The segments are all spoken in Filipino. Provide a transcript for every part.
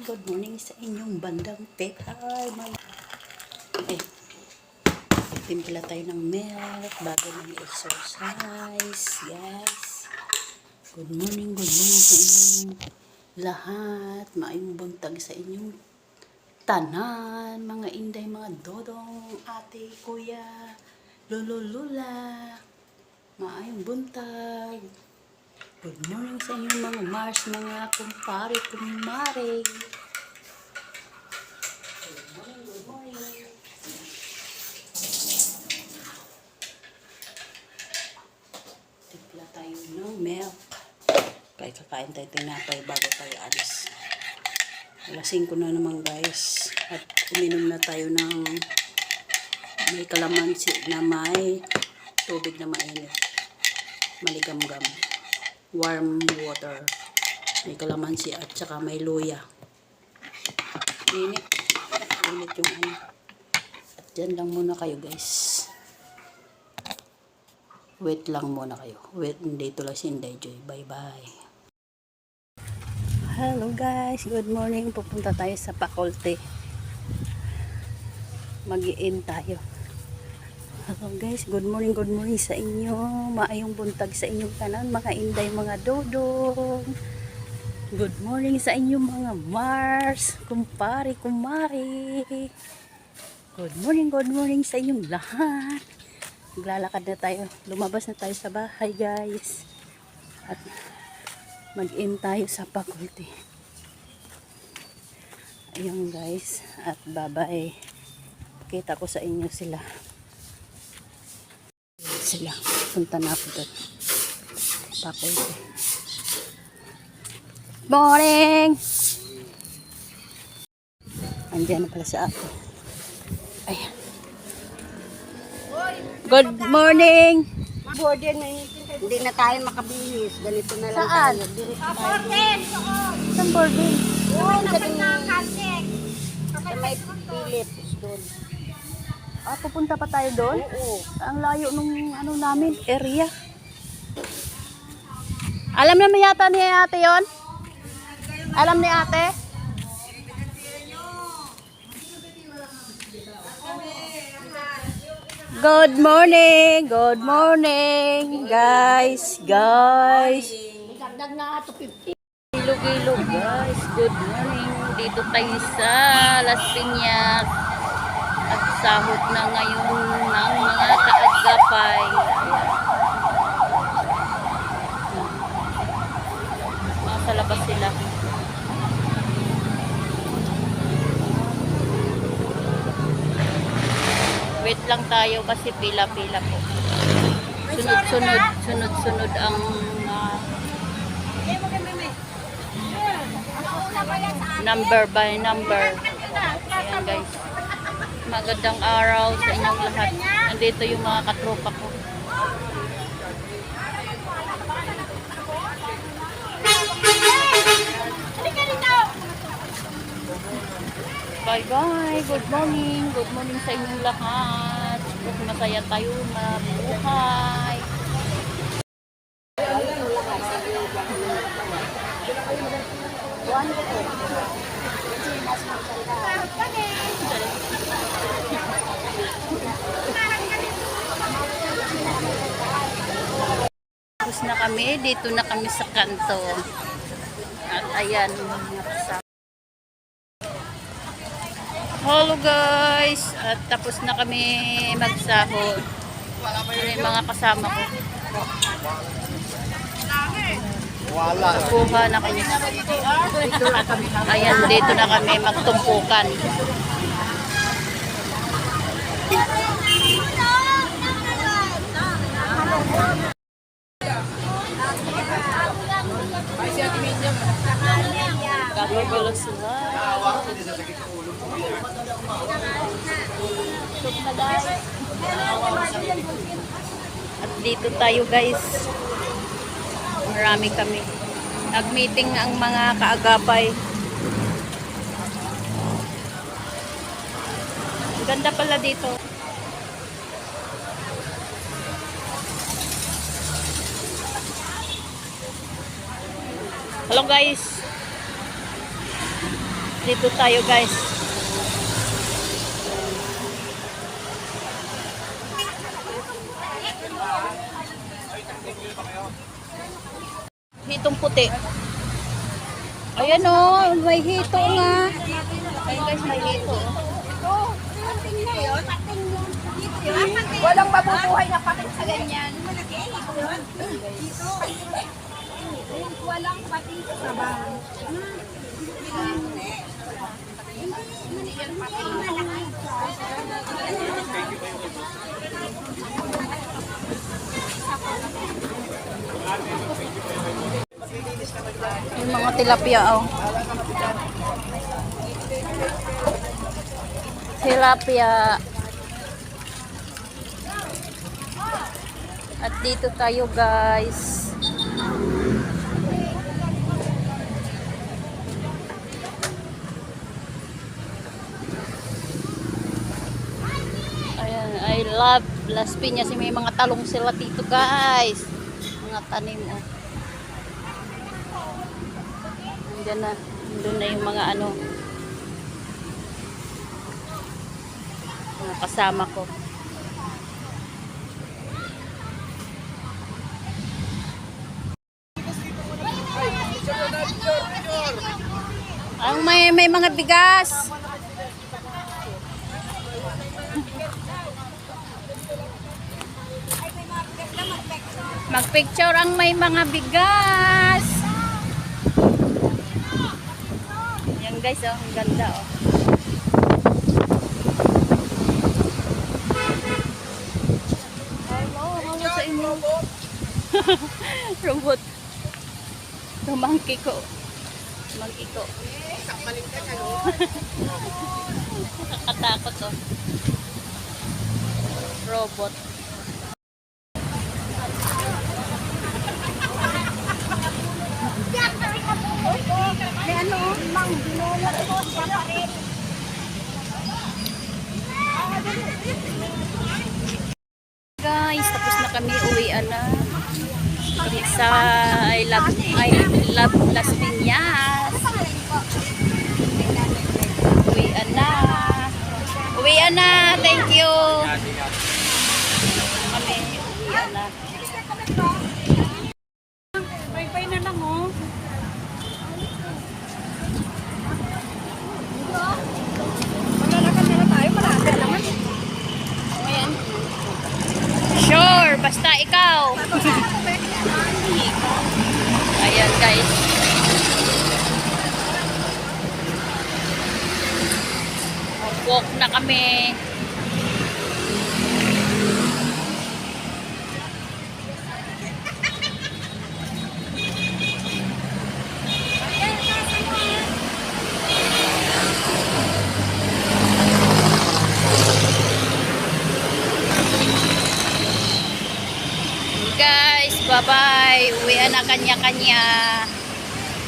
good morning sa inyong bandang pet. Hi, timpla tayo ng milk bago ng exercise, guys. Good morning sa inyong lahat. Maayong buntag sa inyong tanan, mga inday, mga dodong, ate, kuya, lolo, lula. Maayong buntag. Good morning sa inyong mga Mars, mga kumpare, kumare. Good morning. Timpla tayo ng milk. Kaya kakain tayo tinapay bago tayo alis. Alas 5 na naman, guys. At uminom na tayo ng may kalamansi na may tubig na mainit. Maligam-gam. Warm water. May kalamansi at saka may luya. Init. Init yung ano. At dyan lang muna kayo, guys. Wait lang muna kayo. Wait, dito lang si Inday Joy. Bye-bye. Hello, guys. Good morning. Pupunta tayo sa Pacolte. Mag-i-in tayo. Hello, guys. Good morning sa inyo. Maayong buntag sa inyong tanan, mga inday, mga dodong. Good morning sa inyong mga Mars, kumpare, kumari. Good morning sa inyong lahat. Maglalakad na tayo. Lumabas na tayo sa bahay, guys. At mag-in tayo sa Pacolte. Ayun, guys. At bye-bye. Pakita ko sa inyo sila. Punta na ako doon. Pacolte. Morning! Andiyan na pala sa ako. Ayan. Good morning! Hindi na tayo makabihis. Ganito na lang Saan? tayo. Diretso tayo. Saan boarding? Doon sa may pilit. Doon. Ah, pupunta pa tayo doon? Oo. Ang layo nung ano namin, area. Alam naman yata ni ate yon? Alam ni ate? Good morning, guys. Dagdag na ito 50. Ilog, guys. Good morning. Dito tayo sa Las Piñas. At sahod na ngayon ng mga kaagapay. Nasa labas sila. Wait lang tayo kasi pila-pila po. Sunod-sunod ang number by number. Ayan, guys. Magandang araw sa inyong lahat. Nandito yung mga katropa ko. Bye-bye. Good morning sa inyong lahat. Masaya tayo mabuhay. Tapos na kami, dito na kami sa kanto. At ayan, hello, guys. At tapos na kami magsahod. Yung mga kasama ko. Kuha na kami. Ayan, dito na kami magtumpukan. Kakagulo sila. At dito tayo, guys. Marami kami. Nag-meeting ang mga kaagapay. Ganda pala dito. Hello, guys. Dito tayo guys. Hitong puti. Ayan o, may hito nga. Ayan guys, may hito. Walang mabubuhay na pating sa ganyan. Walang pating sa sabaw. Yung mga tilapia oh. Tilapia. At dito tayo guys. Ayan, I love Las Piñas. May mga talong sila dito guys. Mga tanim oh. Nandiyan na. Doon na yung mga ano. Mga kasama ko. Ang may mga bigas. Magpicture ang may mga bigas. Yan guys, oh, ang ganda oh. Hello sa inyo. Robot. Tumangki ko. Monkey ko. Nakakatakot oh. Robot. May ano, mang binola ko siya pa rin. Guys, tapos na kami, uwian na. Kami sa I love Las Piñas. Uwian na. Uwian na, thank you. Kami, uwian na. Bye-bye na lang oh. Maglalakad na tayo, malapit naman. Ayan. Sure, basta ikaw. Ayan guys. Walk na kami. Guys, bye-bye. Uwian na kanya-kanya.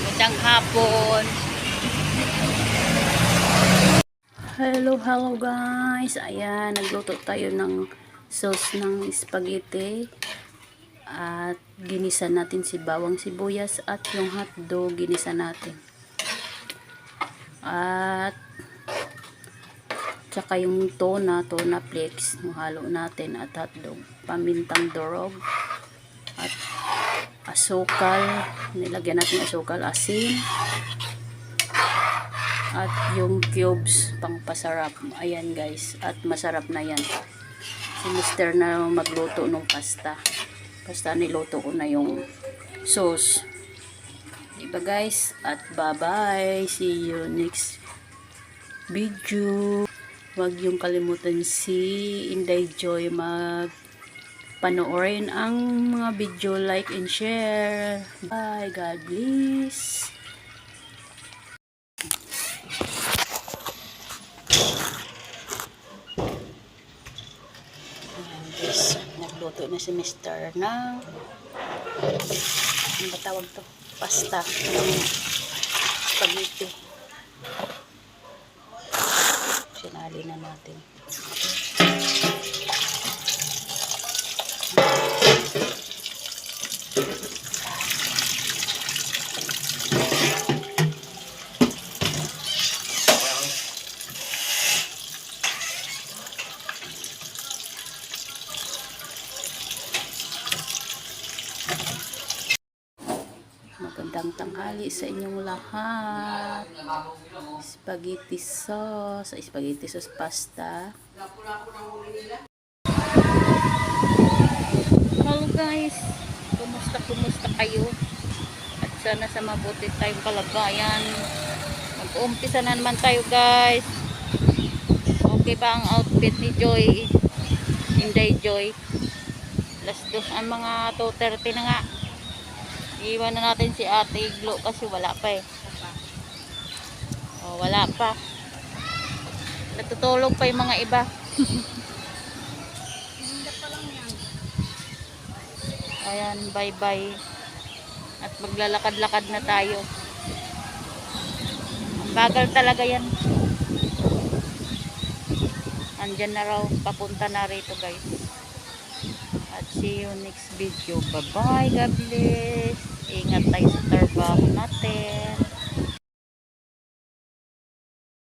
Magandang hapon. Hello guys. Ayan, nagluto tayo ng sauce ng spaghetti. At ginisa natin si bawang sibuyas at yung hotdog ginisa natin. At tsaka yung tuna flakes, halo natin at hotdog, pamintang durog at asukal, nilagyan natin asukal, asin at yung cubes pang pasarap. Ayan guys, at masarap na yan. Si Mr. na magluto ng pasta. Basta niluto ko na yung sauce. Diba guys? At bye bye, see you next video. Huwag yung kalimutan si Inday Joy panoorin ang mga video, like and share. Bye, God bless. Guys, nagluto na si Mr. ng ano ba tawag to? Pasta ng spaghetti. Sinali na natin. tanghali sa inyong lahat. Spaghetti sauce pasta. Hello guys, kumusta kayo? At sana sa mabuti tayong kalagayan. Mag-uumpisa na naman tayo guys. Okay ba ang outfit ni Joy? Inday Joy. Last dos ang mga 2:30 na nga. Iwan na natin si Ate Iglo kasi wala pa eh. Oh, wala pa. Natutulog pa yung mga iba. Ayan, bye-bye. At maglalakad-lakad na tayo. Ang bagal talaga yan. Andyan na raw, papunta na rito guys. At see you next video. Bye-bye, God bless. Ingat tayo sa trabaho natin.